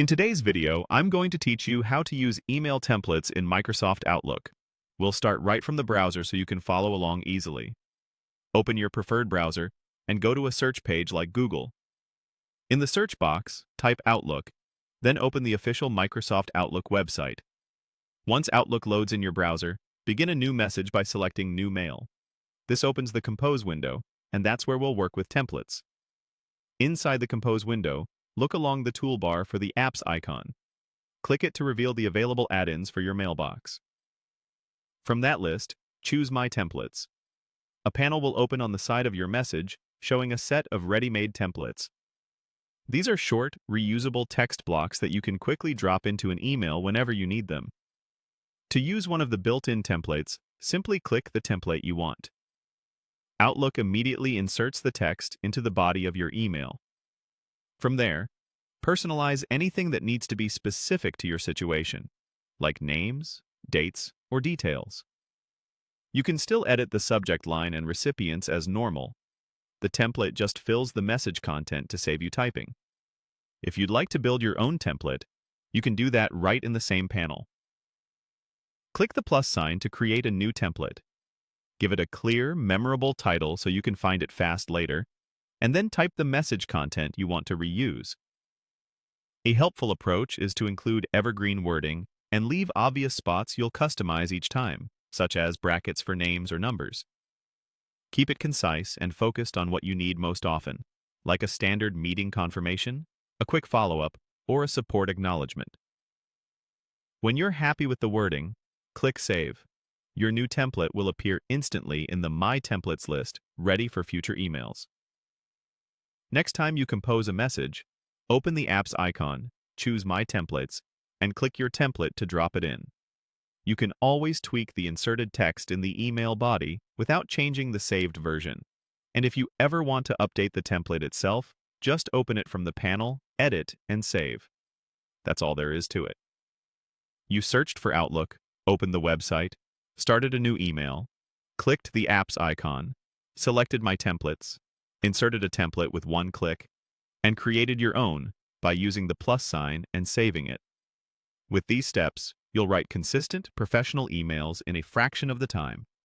In today's video, I'm going to teach you how to use email templates in Microsoft Outlook. We'll start right from the browser so you can follow along easily. Open your preferred browser and go to a search page like Google. In the search box, type Outlook, then open the official Microsoft Outlook website. Once Outlook loads in your browser, begin a new message by selecting New Mail. This opens the Compose window, and that's where we'll work with templates. Inside the Compose window, look along the toolbar for the Apps icon. Click it to reveal the available add-ins for your mailbox. From that list, choose My Templates. A panel will open on the side of your message, showing a set of ready-made templates. These are short, reusable text blocks that you can quickly drop into an email whenever you need them. To use one of the built-in templates, simply click the template you want. Outlook immediately inserts the text into the body of your email. From there, personalize anything that needs to be specific to your situation, like names, dates, or details. You can still edit the subject line and recipients as normal. The template just fills the message content to save you typing. If you'd like to build your own template, you can do that right in the same panel. Click the plus sign to create a new template. Give it a clear, memorable title so you can find it fast later, and then type the message content you want to reuse. A helpful approach is to include evergreen wording and leave obvious spots you'll customize each time, such as brackets for names or numbers. Keep it concise and focused on what you need most often, like a standard meeting confirmation, a quick follow-up, or a support acknowledgement. When you're happy with the wording, click Save. Your new template will appear instantly in the My Templates list, ready for future emails. Next time you compose a message, open the Apps icon, choose My Templates, and click your template to drop it in. You can always tweak the inserted text in the email body without changing the saved version. And if you ever want to update the template itself, just open it from the panel, edit, and save. That's all there is to it. You searched for Outlook, opened the website, started a new email, clicked the Apps icon, selected My Templates, inserted a template with one click, and created your own by using the plus sign and saving it. With these steps, you'll write consistent, professional emails in a fraction of the time.